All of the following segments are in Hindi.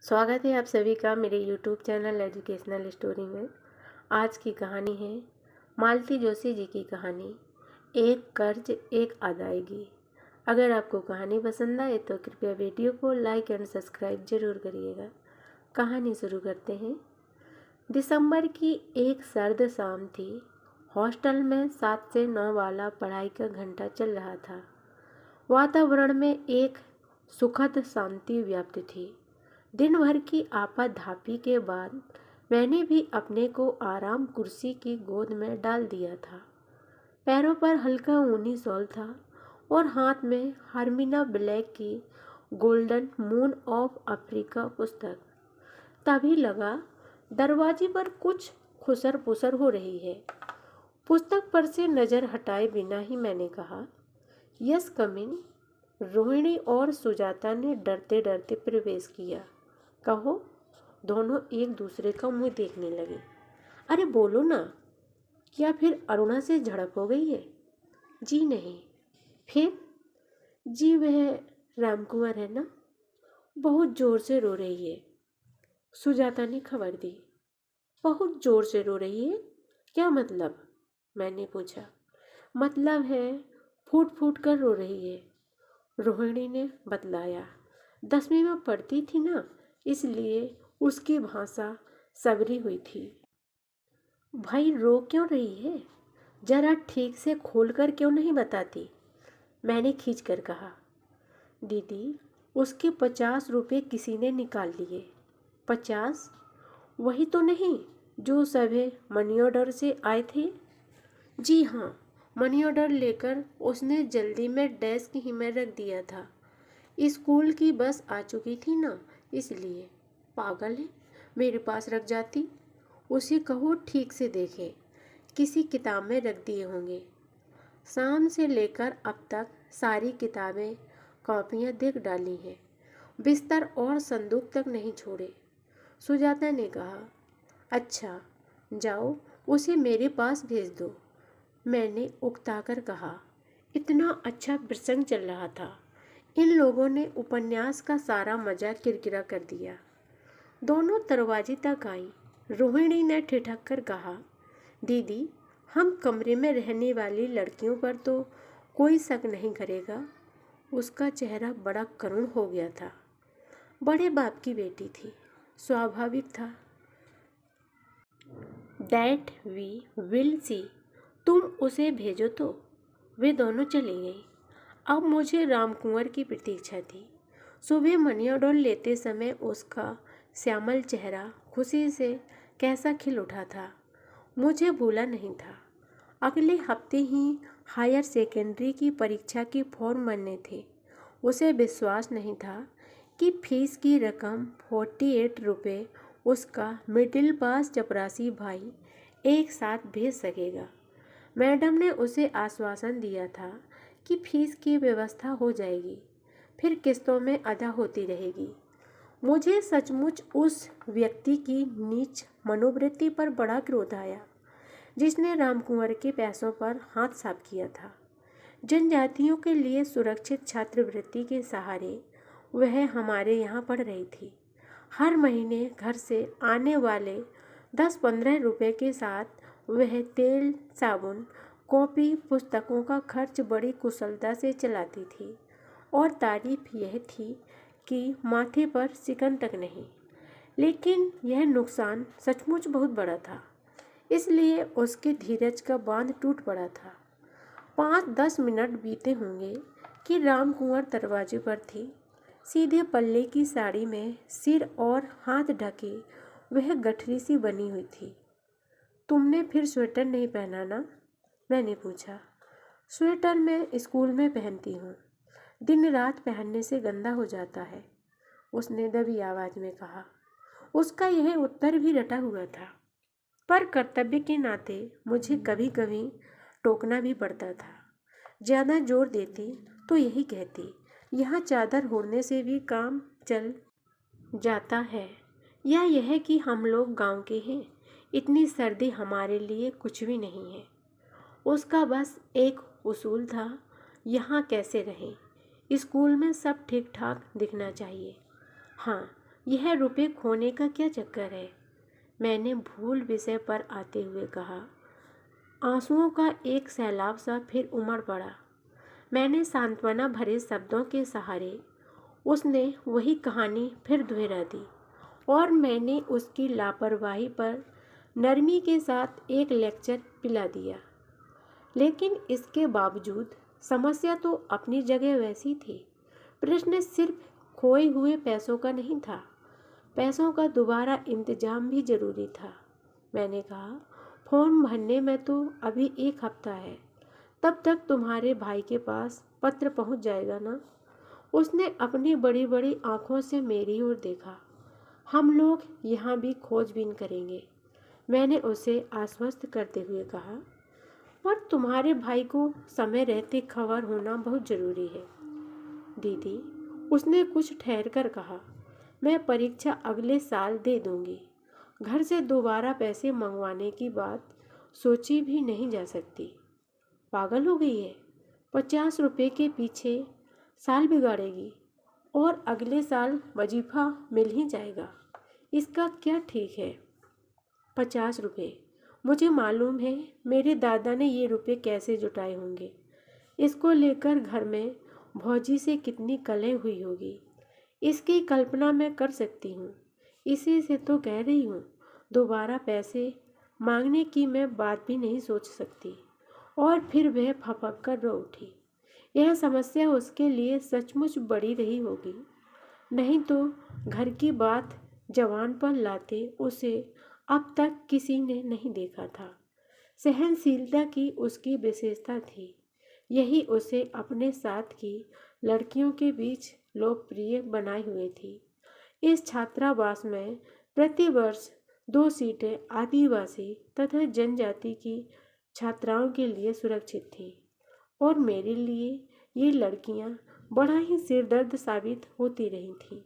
स्वागत है आप सभी का मेरे YouTube चैनल एजुकेशनल स्टोरी में। आज की कहानी है मालती जोशी जी की कहानी, एक कर्ज एक अदायगी। अगर आपको कहानी पसंद आए तो कृपया वीडियो को लाइक एंड सब्सक्राइब जरूर करिएगा। कहानी शुरू करते हैं। दिसंबर की एक सर्द शाम थी। हॉस्टल में 7 से 9 वाला पढ़ाई का घंटा चल रहा था। वातावरण में एक सुखद शांति व्याप्त थी। दिन भर की आपाधापी के बाद मैंने भी अपने को आराम कुर्सी की गोद में डाल दिया था। पैरों पर हल्का ऊनी शॉल था और हाथ में हर्मिना ब्लैक की गोल्डन मून ऑफ अफ्रीका पुस्तक। तभी लगा दरवाजे पर कुछ खुसर पुसर हो रही है। पुस्तक पर से नज़र हटाए बिना ही मैंने कहा, यस कम इन। रोहिणी और सुजाता ने डरते डरते प्रवेश किया। कहो। दोनों एक दूसरे का मुंह देखने लगे। अरे बोलो ना, क्या फिर अरुणा से झड़प हो गई है? जी नहीं। फिर? जी वह रामकुंवर है ना, बहुत जोर से रो रही है। सुजाता ने खबर दी। बहुत जोर से रो रही है? क्या मतलब? मैंने पूछा। मतलब है फूट फूट कर रो रही है, रोहिणी ने बतलाया। 10वीं में पढ़ती थी ना, इसलिए उसकी भाषा सबरी हुई थी। भाई रो क्यों रही है? जरा ठीक से खोलकर क्यों नहीं बताती? मैंने खींच कर कहा। दीदी, उसके 50 रुपये किसी ने निकाल लिए। 50? वही तो नहीं जो सभी मनी ऑर्डर से आए थे? जी हाँ, मनी ऑर्डर लेकर उसने जल्दी में डेस्क ही में रख दिया था। स्कूल की बस आ चुकी थी ना, इसलिए। पागल है, मेरे पास रख जाती। उसे कहो ठीक से देखे, किसी किताब में रख दिए होंगे। शाम से लेकर अब तक सारी किताबें कॉपियाँ देख डाली हैं, बिस्तर और संदूक तक नहीं छोड़े। सुजाता ने कहा। अच्छा, जाओ उसे मेरे पास भेज दो, मैंने उकताकर कहा। इतना अच्छा प्रसंग चल रहा था, इन लोगों ने उपन्यास का सारा मजा किरकिरा कर दिया। दोनों दरवाजे तक आई। रोहिणी ने ठिठक कर कहा, दीदी, हम कमरे में रहने वाली लड़कियों पर तो कोई शक नहीं करेगा। उसका चेहरा बड़ा करुण हो गया था। बड़े बाप की बेटी थी, स्वाभाविक था। That we will see. तुम उसे भेजो तो। वे दोनों चली गई। अब मुझे रामकुंवर की प्रतीक्षा थी। सुबह मनी ऑर्डर लेते समय उसका श्यामल चेहरा खुशी से कैसा खिल उठा था, मुझे भूला नहीं था। अगले हफ्ते ही हायर सेकेंडरी की परीक्षा के फॉर्म भरने थे। उसे विश्वास नहीं था कि फीस की रकम 48 रुपये उसका मिडिल पास चपरासी भाई एक साथ भेज सकेगा। मैडम ने उसे आश्वासन दिया था कि फीस की व्यवस्था हो जाएगी, फिर किस्तों में अदा होती रहेगी। मुझे सचमुच उस व्यक्ति की नीच मनोवृत्ति पर बड़ा क्रोध आया जिसने रामकुंवर के पैसों पर हाथ साफ किया था। जनजातियों के लिए सुरक्षित छात्रवृत्ति के सहारे वह हमारे यहाँ पढ़ रही थी। हर महीने घर से आने वाले 10-15 रुपये के साथ वह तेल, साबुन, कॉपी, पुस्तकों का खर्च बड़ी कुशलता से चलाती थी। और तारीफ यह थी कि माथे पर सिकन तक नहीं। लेकिन यह नुकसान सचमुच बहुत बड़ा था, इसलिए उसके धीरज का बांध टूट पड़ा था। 5-10 मिनट बीते होंगे कि रामकुंवर दरवाजे पर थी। सीधे पल्ले की साड़ी में सिर और हाथ ढके वह गठरी सी बनी हुई थी। तुमने फिर स्वेटर नहीं पहना ना? मैंने पूछा। स्वेटर मैं स्कूल में पहनती हूँ, दिन रात पहनने से गंदा हो जाता है, उसने दबी आवाज़ में कहा। उसका यह उत्तर भी रटा हुआ था, पर कर्तव्य के नाते मुझे कभी कभी टोकना भी पड़ता था। ज़्यादा जोर देती तो यही कहती, यहाँ चादर ओढ़ने से भी काम चल जाता है, या यह कि हम लोग गांव के हैं, इतनी सर्दी हमारे लिए कुछ भी नहीं है। उसका बस एक उसूल था, यहाँ कैसे रहें, स्कूल में सब ठीक ठाक दिखना चाहिए। हाँ, यह रुपए खोने का क्या चक्कर है? मैंने भूल विषय पर आते हुए कहा। आंसुओं का एक सैलाब सा फिर उमड़ पड़ा। मैंने सांत्वना भरे शब्दों के सहारे उसने वही कहानी फिर दोहरा दी और मैंने उसकी लापरवाही पर नरमी के साथ एक लेक्चर पिला दिया। लेकिन इसके बावजूद समस्या तो अपनी जगह वैसी थी। प्रश्न सिर्फ खोए हुए पैसों का नहीं था, पैसों का दोबारा इंतजाम भी जरूरी था। मैंने कहा, फॉर्म भरने में तो अभी 1 हफ्ता है, तब तक तुम्हारे भाई के पास पत्र पहुंच जाएगा ना? उसने अपनी बड़ी बड़ी आंखों से मेरी ओर देखा। हम लोग यहाँ भी खोजबीन करेंगे, मैंने उसे आश्वस्त करते हुए कहा, पर तुम्हारे भाई को समय रहते खबर होना बहुत ज़रूरी है। दीदी, उसने कुछ ठहर कर कहा, मैं परीक्षा अगले साल दे दूंगी। घर से दोबारा पैसे मंगवाने की बात सोची भी नहीं जा सकती। पागल हो गई है? 50 रुपये के पीछे साल बिगाड़ेगी और अगले साल वजीफा मिल ही जाएगा। इसका क्या ठीक है? 50 रुपये, मुझे मालूम है मेरे दादा ने ये रुपये कैसे जुटाए होंगे। इसको लेकर घर में भौजी से कितनी कलह हुई होगी, इसकी कल्पना मैं कर सकती हूँ। इसी से तो कह रही हूँ, दोबारा पैसे मांगने की मैं बात भी नहीं सोच सकती। और फिर वह फपक कर रो उठी। यह समस्या उसके लिए सचमुच बड़ी रही होगी, नहीं तो घर की बात जवान पर लाते उसे अब तक किसी ने नहीं देखा था। सहनशीलता की उसकी विशेषता थी, यही उसे अपने साथ की लड़कियों के बीच लोकप्रिय बनाए हुए थी। इस छात्रावास में प्रतिवर्ष 2 सीटें आदिवासी तथा जनजाति की छात्राओं के लिए सुरक्षित थी और मेरे लिए ये लड़कियां बड़ा ही सिरदर्द साबित होती रही थीं।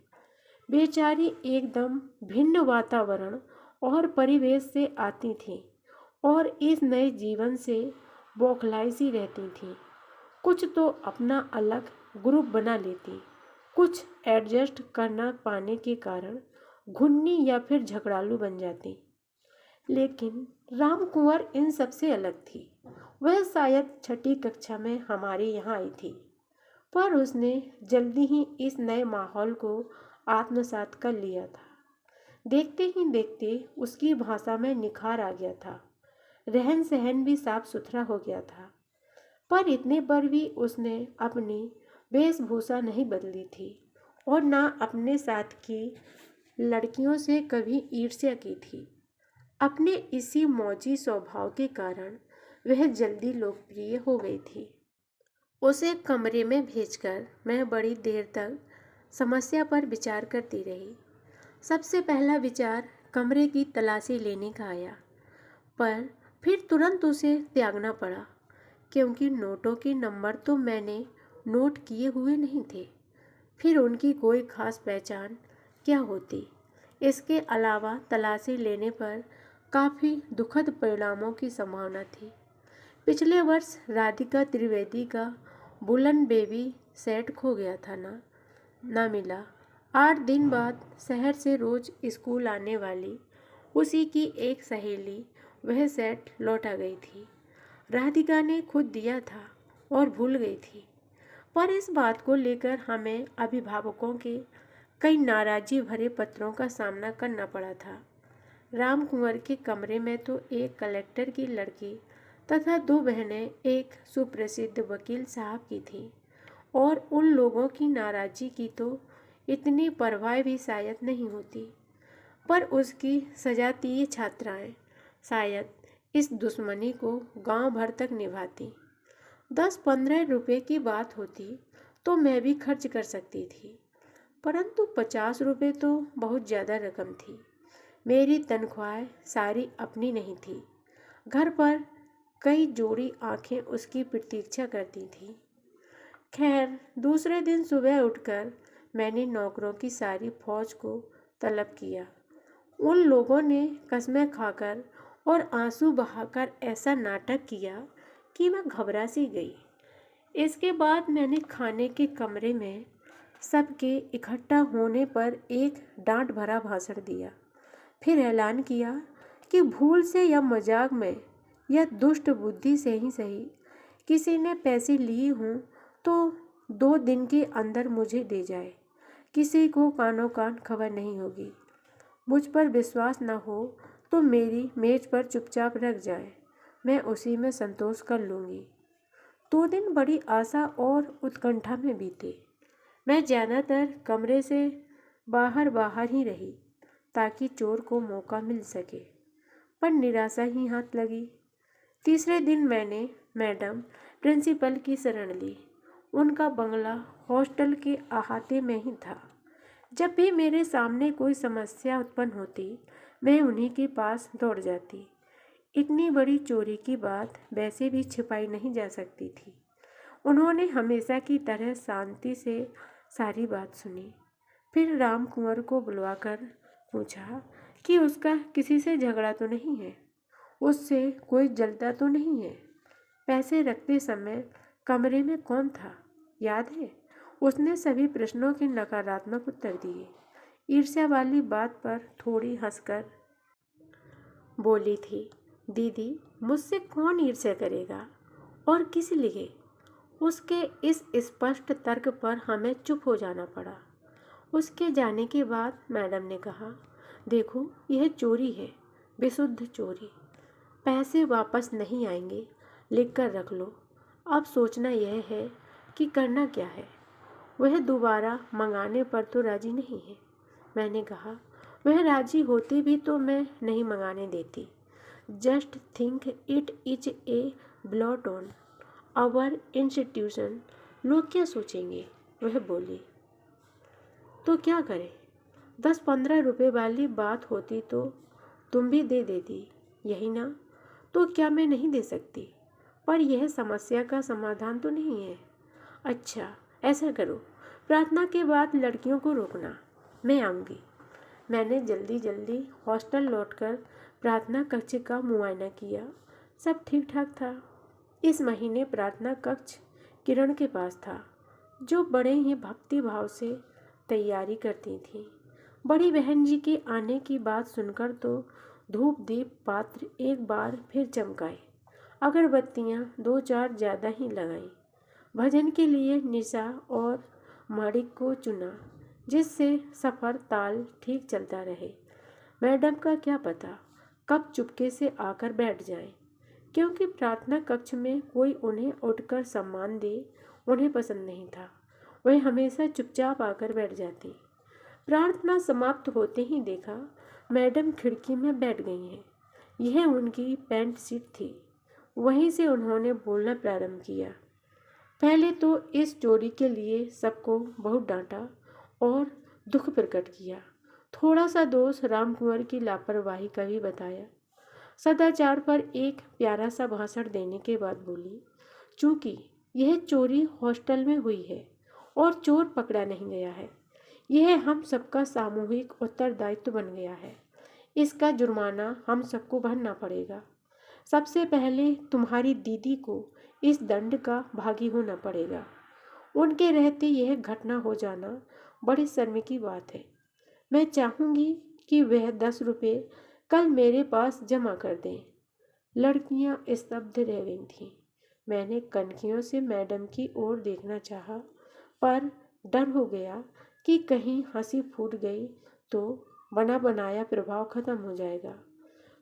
बेचारी एकदम भिन्न वातावरण और परिवेश से आती थीं और इस नए जीवन से बौखलाई सी रहती थीं। कुछ तो अपना अलग ग्रुप बना लेती, कुछ एडजस्ट करना पाने के कारण घुन्नी या फिर झगड़ालू बन जाती। लेकिन राम कुंवर इन सबसे अलग थी। वह शायद 6ठी कक्षा में हमारे यहाँ आई थी, पर उसने जल्दी ही इस नए माहौल को आत्मसात कर लिया था। देखते ही देखते उसकी भाषा में निखार आ गया था, रहन सहन भी साफ सुथरा हो गया था। पर इतने पर भी उसने अपनी वेशभूषा नहीं बदली थी और ना अपने साथ की लड़कियों से कभी ईर्ष्या की थी। अपने इसी मौजी स्वभाव के कारण वह जल्दी लोकप्रिय हो गई थी। उसे कमरे में भेजकर मैं बड़ी देर तक समस्या पर विचार करती रही। सबसे पहला विचार कमरे की तलाशी लेने का आया, पर फिर तुरंत उसे त्यागना पड़ा, क्योंकि नोटों के नंबर तो मैंने नोट किए हुए नहीं थे। फिर उनकी कोई खास पहचान क्या होती? इसके अलावा तलाशी लेने पर काफ़ी दुखद परिणामों की संभावना थी। पिछले वर्ष राधिका त्रिवेदी का बुलन बेबी सेट खो गया था ना मिला। 8 दिन बाद शहर से रोज स्कूल आने वाली उसी की एक सहेली वह सेट लौटा गई थी। राधिका ने खुद दिया था और भूल गई थी, पर इस बात को लेकर हमें अभिभावकों के कई नाराजी भरे पत्रों का सामना करना पड़ा था। राम कुंवर के कमरे में तो एक कलेक्टर की लड़की तथा 2 बहनें एक सुप्रसिद्ध वकील साहब की थीं, और उन लोगों की नाराज़गी की तो इतनी परवाह भी शायद नहीं होती, पर उसकी सजातीय छात्राएं शायद इस दुश्मनी को गांव भर तक निभाती। 10-15 रुपये की बात होती तो मैं भी खर्च कर सकती थी, परंतु 50 रुपये तो बहुत ज़्यादा रकम थी। मेरी तनख्वाह सारी अपनी नहीं थी। घर पर कई जोड़ी आंखें उसकी प्रतीक्षा करती थीं। खैर, दूसरे दिन सुबह उठकर मैंने नौकरों की सारी फौज को तलब किया। उन लोगों ने कस्में खाकर और आंसू बहाकर ऐसा नाटक किया कि मैं घबरा सी गई। इसके बाद मैंने खाने के कमरे में सबके इकट्ठा होने पर एक डांट भरा भाषण दिया। फिर ऐलान किया कि भूल से या मजाक में या दुष्ट बुद्धि से ही सही किसी ने पैसे लिए हों तो 2 दिन के अंदर मुझे दे जाए। किसी को कानो कान खबर नहीं होगी। मुझ पर विश्वास न हो तो मेरी मेज पर चुपचाप रख जाए, मैं उसी में संतोष कर लूँगी। 2 दिन बड़ी आशा और उत्कंठा में बीते। मैं ज़्यादातर कमरे से बाहर बाहर ही रही ताकि चोर को मौका मिल सके, पर निराशा ही हाथ लगी। तीसरे दिन मैंने मैडम प्रिंसिपल की शरण ली। उनका बंगला हॉस्टल के अहाते में ही था। जब भी मेरे सामने कोई समस्या उत्पन्न होती, मैं उन्हीं के पास दौड़ जाती। इतनी बड़ी चोरी की बात वैसे भी छिपाई नहीं जा सकती थी। उन्होंने हमेशा की तरह शांति से सारी बात सुनी। फिर राम कुंवर को बुलवाकर पूछा कि उसका किसी से झगड़ा तो नहीं है, उससे कोई जलता तो नहीं है। पैसे रखते समय कमरे में कौन था, याद है? उसने सभी प्रश्नों के नकारात्मक उत्तर दिए। ईर्ष्या वाली बात पर थोड़ी हंसकर बोली थी, दीदी मुझसे कौन ईर्ष्या करेगा और किस लिए? उसके इस स्पष्ट तर्क पर हमें चुप हो जाना पड़ा। उसके जाने के बाद मैडम ने कहा, देखो यह चोरी है, विशुद्ध चोरी। पैसे वापस नहीं आएंगे, लिख कर रख लो। अब सोचना यह है कि करना क्या है। वह दोबारा मंगाने पर तो राजी नहीं है। मैंने कहा, वह राजी होती भी तो मैं नहीं मंगाने देती। Just think it is a blot on our institution. लोग क्या सोचेंगे? वह बोली। तो क्या करें? 10-15 रुपए वाली बात होती तो तुम भी दे देती, यही ना? तो क्या मैं नहीं दे सकती? पर यह समस्या का समाधान तो नहीं है। अच्छा ऐसा करो, प्रार्थना के बाद लड़कियों को रोकना, मैं आऊँगी। मैंने जल्दी जल्दी हॉस्टल लौटकर प्रार्थना कक्ष का मुआयना किया। सब ठीक ठाक था। इस महीने प्रार्थना कक्ष किरण के पास था, जो बड़े ही भक्ति भाव से तैयारी करती थी। बड़ी बहन जी के आने की बात सुनकर तो धूप दीप पात्र एक बार फिर चमकाए, अगरबत्तियाँ 2-4 ज़्यादा ही लगाई। भजन के लिए निशा और माणिक को चुना, जिससे सफ़र ताल ठीक चलता रहे। मैडम का क्या पता कब चुपके से आकर बैठ जाए, क्योंकि प्रार्थना कक्ष में कोई उन्हें उठकर सम्मान दे उन्हें पसंद नहीं था। वह हमेशा चुपचाप आकर बैठ जाती। प्रार्थना समाप्त होते ही देखा मैडम खिड़की में बैठ गई हैं। यह उनकी पैंट सीट थी। वहीं से उन्होंने बोलना प्रारंभ किया। पहले तो इस चोरी के लिए सबको बहुत डांटा और दुख प्रकट किया। थोड़ा सा दोष राम कुंवर की लापरवाही का भी बताया। सदाचार पर एक प्यारा सा भाषण देने के बाद बोली, चूँकि यह चोरी हॉस्टल में हुई है और चोर पकड़ा नहीं गया है, यह हम सबका सामूहिक उत्तरदायित्व बन गया है। इसका जुर्माना हम सबको भरना पड़ेगा। सबसे पहले तुम्हारी दीदी को इस दंड का भागी होना पड़ेगा। उनके रहते यह घटना हो जाना बड़ी शर्म की बात है। मैं चाहूँगी कि वह 10 रुपये कल मेरे पास जमा कर दें। लड़कियां स्तब्ध रह गई थीं। मैंने कनखियों से मैडम की ओर देखना चाहा, पर डर हो गया कि कहीं हंसी फूट गई तो बना बनाया प्रभाव खत्म हो जाएगा।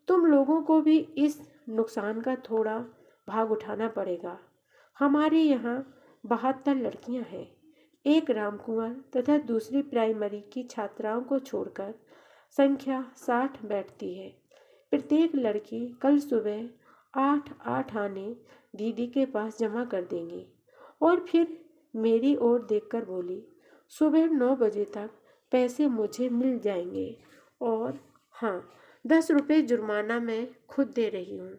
तुम लोगों को भी इस नुकसान का थोड़ा भाग उठाना पड़ेगा। हमारे यहाँ 72 लड़कियाँ हैं। एक रामकुंवर तथा दूसरी प्राइमरी की छात्राओं को छोड़कर संख्या 60 बैठती है। प्रत्येक लड़की कल सुबह 8-8 आने दीदी के पास जमा कर देंगी। और फिर मेरी ओर देखकर बोली, सुबह 9 बजे तक पैसे मुझे मिल जाएंगे। और हाँ, 10 रुपये जुर्माना मैं खुद दे रही हूँ।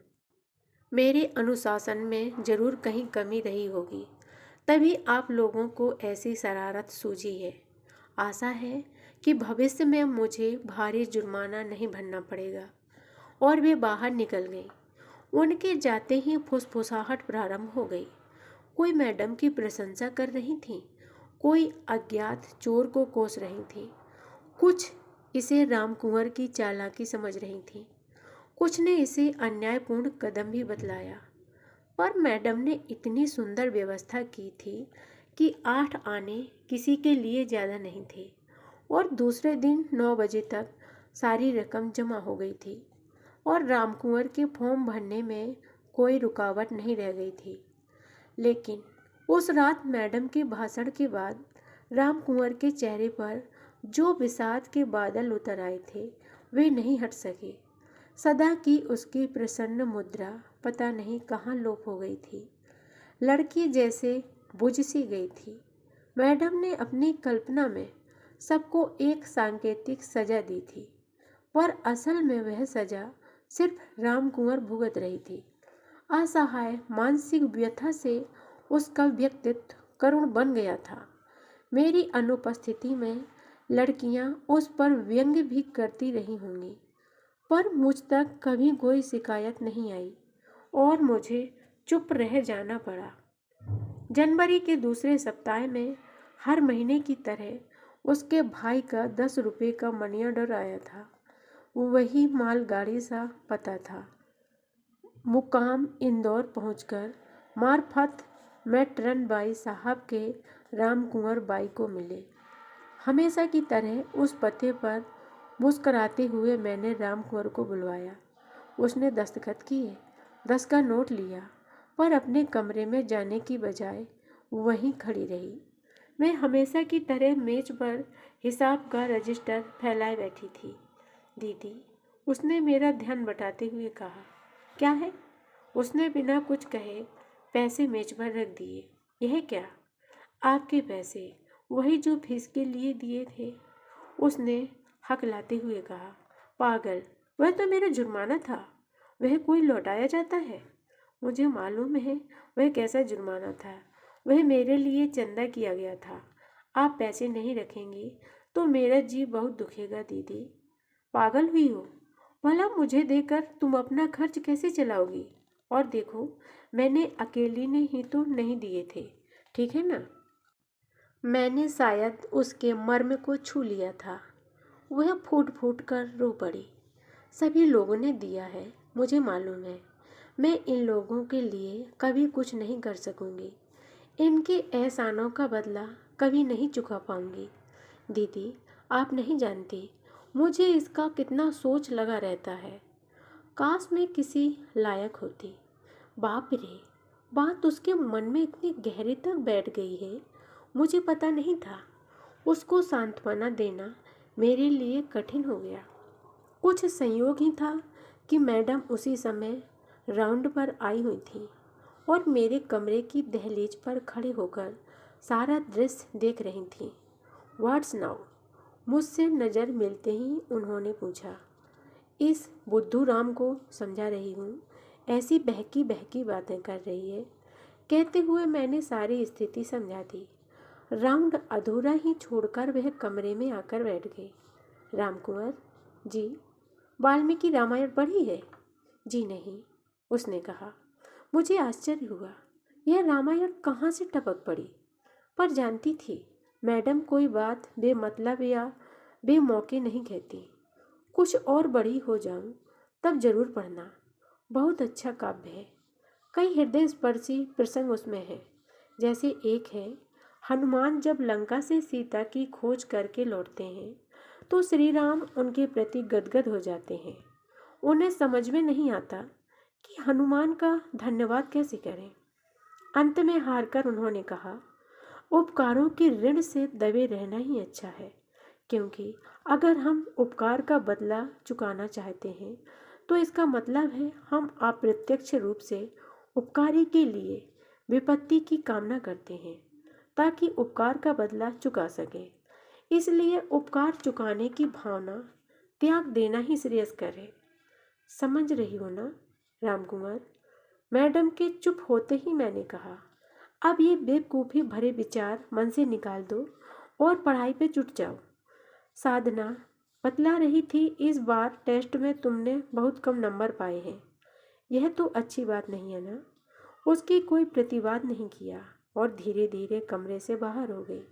मेरे अनुशासन में ज़रूर कहीं कमी रही होगी, तभी आप लोगों को ऐसी शरारत सूझी है। आशा है कि भविष्य में मुझे भारी जुर्माना नहीं भरना पड़ेगा। और वे बाहर निकल गई। उनके जाते ही फुसफुसाहट प्रारंभ हो गई। कोई मैडम की प्रशंसा कर रही थी, कोई अज्ञात चोर को कोस रही थी। कुछ इसे रामकुंवर की चालाकी समझ रही थी, कुछ ने इसे अन्यायपूर्ण कदम भी बतलाया। पर मैडम ने इतनी सुंदर व्यवस्था की थी कि 8 आने किसी के लिए ज़्यादा नहीं थे और दूसरे दिन 9 बजे तक सारी रकम जमा हो गई थी और रामकुंवर के फॉर्म भरने में कोई रुकावट नहीं रह गई थी। लेकिन उस रात मैडम के भाषण के बाद रामकुंवर के चेहरे पर जो विषाद के बादल उतर आए थे वे नहीं हट सके। सदा की उसकी प्रसन्न मुद्रा पता नहीं कहाँ लोप हो गई थी, लड़की जैसे बुझ सी गई थी। मैडम ने अपनी कल्पना में सबको एक सांकेतिक सजा दी थी, पर असल में वह सजा सिर्फ रामकुंवर भुगत रही थी। असहाय मानसिक व्यथा से उसका व्यक्तित्व करुण बन गया था। मेरी अनुपस्थिति में लड़कियां उस पर व्यंग्य भी करती रही होंगी, पर मुझ तक कभी कोई शिकायत नहीं आई और मुझे चुप रह जाना पड़ा। जनवरी के दूसरे सप्ताह में हर महीने की तरह उसके भाई का 10 रुपये का मनी ऑर्डर आया था। वही मालगाड़ी सा पता था। मुकाम इंदौर पहुंचकर मार्फत मैट्रन बाई साहब के रामकुंवर बाई को मिले। हमेशा की तरह उस पते पर मुस्कराते हुए मैंने रामकुंवर को बुलवाया। उसने दस्तखत किए, 10 का नोट लिया, पर अपने कमरे में जाने की बजाय वहीं खड़ी रही। मैं हमेशा की तरह मेज पर हिसाब का रजिस्टर फैलाए बैठी थी। दीदी, उसने मेरा ध्यान बटाते हुए कहा। क्या है? उसने बिना कुछ कहे पैसे मेज पर रख दिए। यह क्या? आपके पैसे, वही जो फीस के लिए दिए थे, उसने हकलाते हुए कहा। पागल, वह तो मेरा जुर्माना था। वह कोई लौटाया जाता है? मुझे मालूम है वह कैसा जुर्माना था। वह मेरे लिए चंदा किया गया था। आप पैसे नहीं रखेंगी तो मेरा जी बहुत दुखेगा दीदी। पागल हुई हो? भला मुझे देकर तुम अपना खर्च कैसे चलाओगी? और देखो, मैंने अकेली ने ही तो नहीं दिए थे, ठीक है ना? मैंने शायद उसके मर्म को छू लिया था। वह फूट फूट कर रो पड़ी। सभी लोगों ने दिया है, मुझे मालूम है। मैं इन लोगों के लिए कभी कुछ नहीं कर सकूंगी। इनके एहसानों का बदला कभी नहीं चुका पाऊंगी। दीदी, आप नहीं जानती मुझे इसका कितना सोच लगा रहता है। काश मैं किसी लायक होती। बाप रे, बात उसके मन में इतनी गहरी तक बैठ गई है, मुझे पता नहीं था। उसको सांत्वना देना मेरे लिए कठिन हो गया। कुछ संयोग ही था कि मैडम उसी समय राउंड पर आई हुई थी और मेरे कमरे की दहलीज पर खड़े होकर सारा दृश्य देख रही थी। What's now? मुझसे नज़र मिलते ही उन्होंने पूछा। इस बुद्धू राम को समझा रही हूँ, ऐसी बहकी बहकी बातें कर रही है। कहते हुए मैंने सारी स्थिति समझा दी। राउंड अधूरा ही छोड़कर वह कमरे में आकर बैठ गई। रामकुंवर जी, वाल्मीकि रामायण पढ़ी है? जी नहीं, उसने कहा। मुझे आश्चर्य हुआ, यह रामायण कहाँ से टपक पड़ी। पर जानती थी मैडम कोई बात बेमतलब या बेमौके नहीं कहती। कुछ और बड़ी हो जाऊं तब जरूर पढ़ना। बहुत अच्छा काव्य है। कई हृदय स्पर्शी प्रसंग उसमें है। जैसे एक है, हनुमान जब लंका से सीता की खोज करके लौटते हैं तो श्री राम उनके प्रति गदगद हो जाते हैं। उन्हें समझ में नहीं आता कि हनुमान का धन्यवाद कैसे करें। अंत में हारकर उन्होंने कहा, उपकारों के ऋण से दबे रहना ही अच्छा है, क्योंकि अगर हम उपकार का बदला चुकाना चाहते हैं तो इसका मतलब है हम अप्रत्यक्ष रूप से उपकारी के लिए विपत्ति की कामना करते हैं ताकि उपकार का बदला चुका सके। इसलिए उपकार चुकाने की भावना त्याग देना ही श्रेयस्कर है। समझ रही हो ना रामकुंवर? मैडम के चुप होते ही मैंने कहा, अब ये बेवकूफ़ी भरे विचार मन से निकाल दो और पढ़ाई पे जुट जाओ। साधना बतला रही थी, इस बार टेस्ट में तुमने बहुत कम नंबर पाए हैं। यह तो अच्छी बात नहीं है ना? उसकी कोई प्रतिवाद नहीं किया और धीरे धीरे कमरे से बाहर हो गई।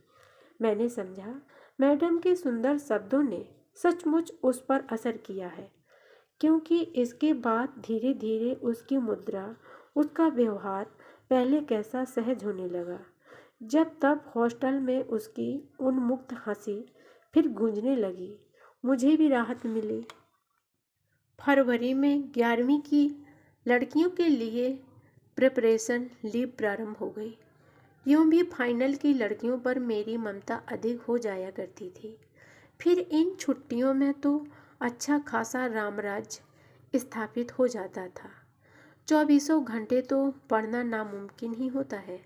मैंने समझा मैडम के सुंदर शब्दों ने सचमुच उस पर असर किया है, क्योंकि इसके बाद धीरे धीरे उसकी मुद्रा, उसका व्यवहार पहले कैसा सहज होने लगा। जब तब हॉस्टल में उसकी उन्मुक्त हंसी फिर गूंजने लगी, मुझे भी राहत मिली। फरवरी में 11वीं की लड़कियों के लिए प्रिपरेशन लीव प्रारंभ हो गई। यूं भी फाइनल की लड़कियों पर मेरी ममता अधिक हो जाया करती थी। फिर इन छुट्टियों में तो अच्छा खासा रामराज्य स्थापित हो जाता था। 24 घंटे तो पढ़ना नामुमकिन ही होता है।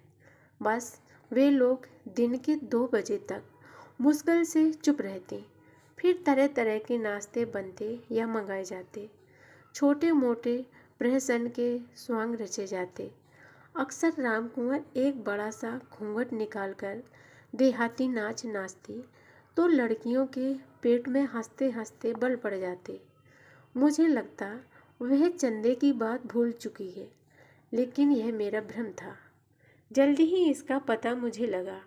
बस वे लोग दिन के 2 बजे तक मुश्किल से चुप रहते। फिर तरह तरह के नाश्ते बनते या मंगाए जाते। छोटे मोटे प्रहसन के स्वांग रचे जाते। अक्सर रामकुंवर एक बड़ा सा घूंघट निकालकर देहाती नाच नाचती तो लड़कियों के पेट में हंसते हंसते बल पड़ जाते। मुझे लगता वह चंदे की बात भूल चुकी है, लेकिन यह मेरा भ्रम था। जल्दी ही इसका पता मुझे लगा।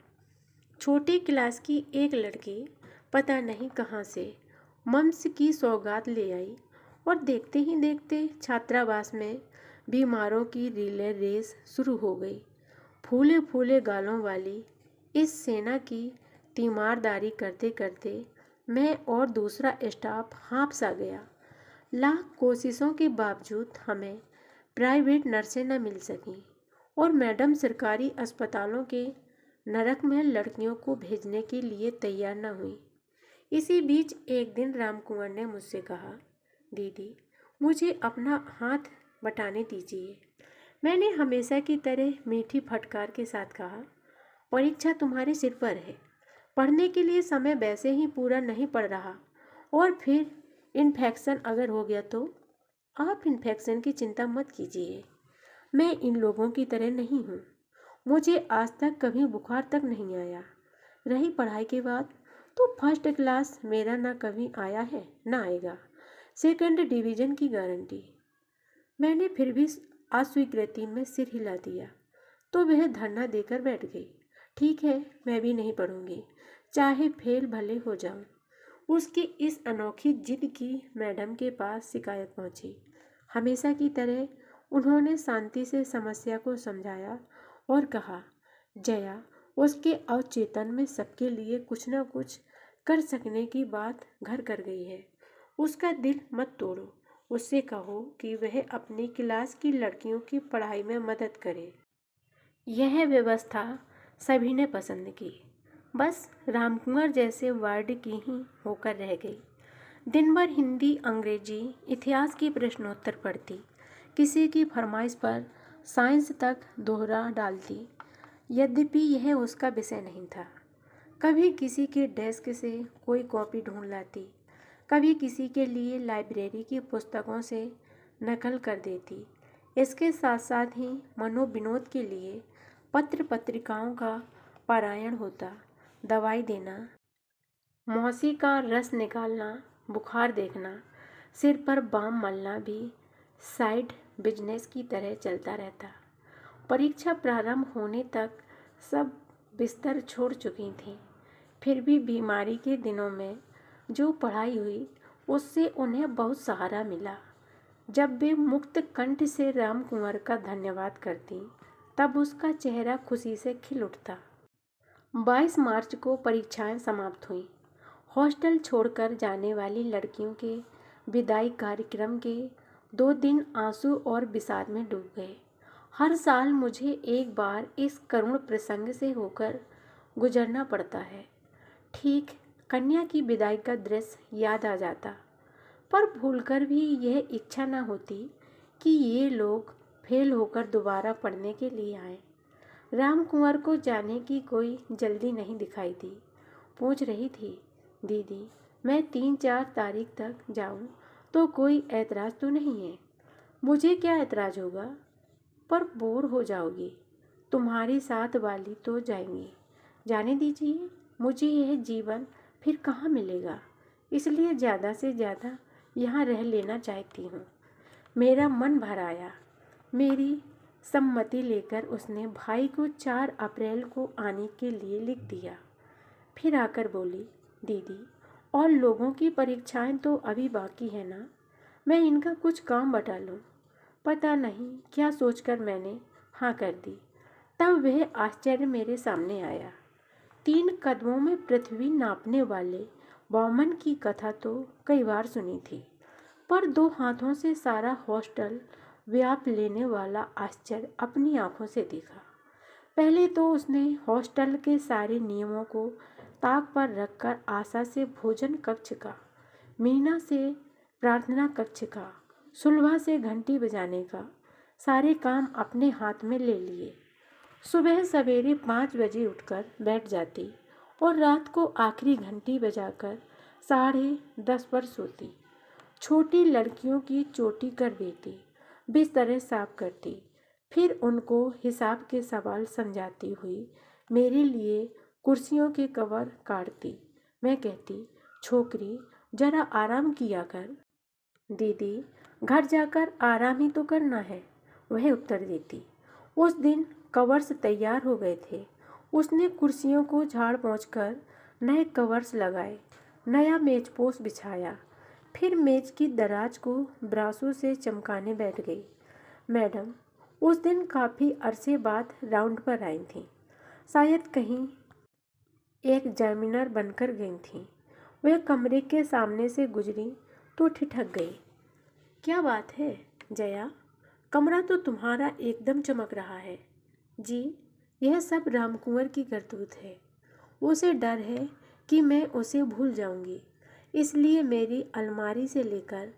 छोटी क्लास की एक लड़की पता नहीं कहाँ से मम्स की सौगात ले आई और देखते ही देखते छात्रावास में बीमारों की रिले रेस शुरू हो गई। फूले फूले गालों वाली इस सेना की तीमारदारी करते करते मैं और दूसरा स्टाफ हाँफ सा गया। लाख कोशिशों के बावजूद हमें प्राइवेट नर्सें न मिल सकीं और मैडम सरकारी अस्पतालों के नरक में लड़कियों को भेजने के लिए तैयार न हुई। इसी बीच एक दिन रामकुंवर ने मुझसे कहा, दीदी मुझे अपना हाथ बटाने दीजिए। मैंने हमेशा की तरह मीठी फटकार के साथ कहा, परीक्षा तुम्हारे सिर पर है, पढ़ने के लिए समय वैसे ही पूरा नहीं पड़ रहा, और फिर इन्फेक्शन अगर हो गया तो? आप इन्फेक्शन की चिंता मत कीजिए, मैं इन लोगों की तरह नहीं हूँ। मुझे आज तक कभी बुखार तक नहीं आया। रही पढ़ाई की बात, तो फर्स्ट क्लास मेरा ना कभी आया है ना आएगा। सेकंड डिवीज़न की गारंटी। मैंने फिर भी अस्वीकृति में सिर हिला दिया तो वह धरना देकर बैठ गई। ठीक है, मैं भी नहीं पढ़ूंगी, चाहे फेल भले हो जाऊं। उसकी इस अनोखी जिद की मैडम के पास शिकायत पहुंची। हमेशा की तरह उन्होंने शांति से समस्या को समझाया और कहा, जया उसके अवचेतन में सबके लिए कुछ न कुछ कर सकने की बात घर कर गई है। उसका दिल मत तोड़ो, उससे कहो कि वह अपनी क्लास की लड़कियों की पढ़ाई में मदद करे। यह व्यवस्था सभी ने पसंद की, बस रामकुंवर जैसे वार्ड की ही होकर रह गई। दिन भर हिंदी, अंग्रेजी, इतिहास की प्रश्नोत्तर पढ़ती, किसी की फरमाइश पर साइंस तक दोहरा डालती। यद्यपि यह उसका विषय नहीं था। कभी किसी के डेस्क से कोई कॉपी ढूंढ लाती, कभी किसी के लिए लाइब्रेरी की पुस्तकों से नकल कर देती। इसके साथ साथ ही मनोविनोद के लिए पत्र पत्रिकाओं का पारायण होता। दवाई देना, मौसी का रस निकालना, बुखार देखना, सिर पर बाम मलना भी साइड बिजनेस की तरह चलता रहता। परीक्षा प्रारंभ होने तक सब बिस्तर छोड़ चुकी थीं। फिर भी बीमारी के दिनों में जो पढ़ाई हुई उससे उन्हें बहुत सहारा मिला। जब वे मुक्त कंठ से रामकुंवर का धन्यवाद करती तब उसका चेहरा खुशी से खिल उठता। 22 मार्च को परीक्षाएं समाप्त हुईं। हॉस्टल छोड़कर जाने वाली लड़कियों के विदाई कार्यक्रम के 2 दिन आंसू और विषाद में डूब गए। हर साल मुझे एक बार इस करुण प्रसंग से होकर गुजरना पड़ता है। ठीक कन्या की विदाई का दृश्य याद आ जाता, पर भूलकर भी यह इच्छा न होती कि ये लोग फेल होकर दोबारा पढ़ने के लिए आए। रामकुंवर को जाने की कोई जल्दी नहीं दिखाई दी। पूछ रही थी, दीदी मैं 3-4 तारीख तक जाऊं तो कोई ऐतराज़ तो नहीं है? मुझे क्या ऐतराज़ होगा, पर बोर हो जाओगी। तुम्हारी साथ वाली तो जाएंगी। जाने दीजिए, मुझे यह जीवन फिर कहाँ मिलेगा, इसलिए ज़्यादा से ज़्यादा यहाँ रह लेना चाहती हूँ। मेरा मन भर आया। मेरी सम्मति लेकर उसने भाई को 4 अप्रैल को आने के लिए लिख दिया। फिर आकर बोली, दीदी और लोगों की परीक्षाएं तो अभी बाकी है ना, मैं इनका कुछ काम बता लूँ। पता नहीं क्या सोचकर मैंने हाँ कर दी। तब वह आश्चर्य मेरे सामने आया। 3 कदमों में पृथ्वी नापने वाले बॉमन की कथा तो कई बार सुनी थी, पर 2 हाथों से सारा हॉस्टल व्याप लेने वाला आश्चर्य अपनी आंखों से देखा। पहले तो उसने हॉस्टल के सारे नियमों को ताक पर रखकर आशा से भोजन कक्ष का, मीना से प्रार्थना कक्ष का, सुलभा से घंटी बजाने का सारे काम अपने हाथ में ले लिए। सुबह सवेरे 5 बजे उठकर बैठ जाती और रात को आखिरी घंटी बजाकर 10:30 पर सोती। छोटी लड़कियों की चोटी कर देती, बिस्तर साफ करती, फिर उनको हिसाब के सवाल समझाती हुई मेरे लिए कुर्सियों के कवर काटती। मैं कहती, छोकरी जरा आराम किया कर। दीदी घर जाकर आराम ही तो करना है, वह उत्तर देती। उस दिन कवर्स तैयार हो गए थे। उसने कुर्सियों को झाड़ पोंछ कर नए कवर्स लगाए, नया मेजपोश बिछाया, फिर मेज की दराज को ब्रासों से चमकाने बैठ गई। मैडम उस दिन काफ़ी अरसे बाद राउंड पर आई थीं। शायद कहीं एक जर्मिनर बनकर गई थीं। वह कमरे के सामने से गुजरी तो ठिठक गई। क्या बात है जया, कमरा तो तुम्हारा एकदम चमक रहा है। जी, यह सब रामकुंवर की करतूत है। उसे डर है कि मैं उसे भूल जाऊंगी, इसलिए मेरी अलमारी से लेकर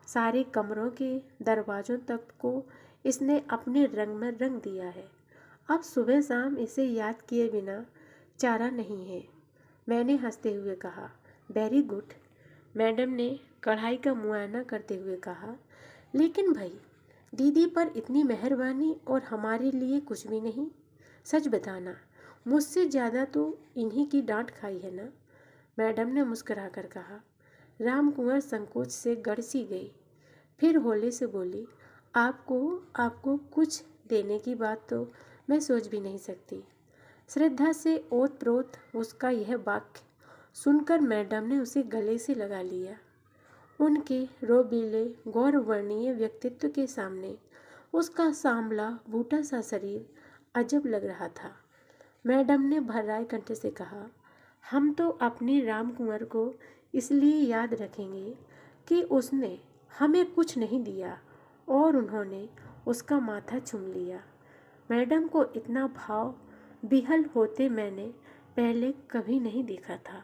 सारे कमरों के दरवाज़ों तक को इसने अपने रंग में रंग दिया है। अब सुबह शाम इसे याद किए बिना चारा नहीं है। मैंने हंसते हुए कहा, वेरी गुड। मैडम ने कढ़ाई का मुआयना करते हुए कहा, लेकिन भाई दीदी पर इतनी मेहरबानी और हमारे लिए कुछ भी नहीं। सच बताना, मुझसे ज़्यादा तो इन्हीं की डांट खाई है ना। मैडम ने मुस्कुराकर कहा। रामकुंवर संकोच से गड़ सी गई, फिर होले से बोली, आपको कुछ देने की बात तो मैं सोच भी नहीं सकती। श्रद्धा से ओत प्रोत उसका यह वाक्य सुनकर मैडम ने उसे गले से लगा लिया। उनके रोबीले गौरवर्णीय व्यक्तित्व के सामने उसका सांवला बूटा सा शरीर अजब लग रहा था। मैडम ने भर्राए कंठ से कहा, हम तो अपनी रामकुंवर को इसलिए याद रखेंगे कि उसने हमें कुछ नहीं दिया और उन्होंने उसका माथा चूम लिया। मैडम को इतना भाव विह्वल होते मैंने पहले कभी नहीं देखा था।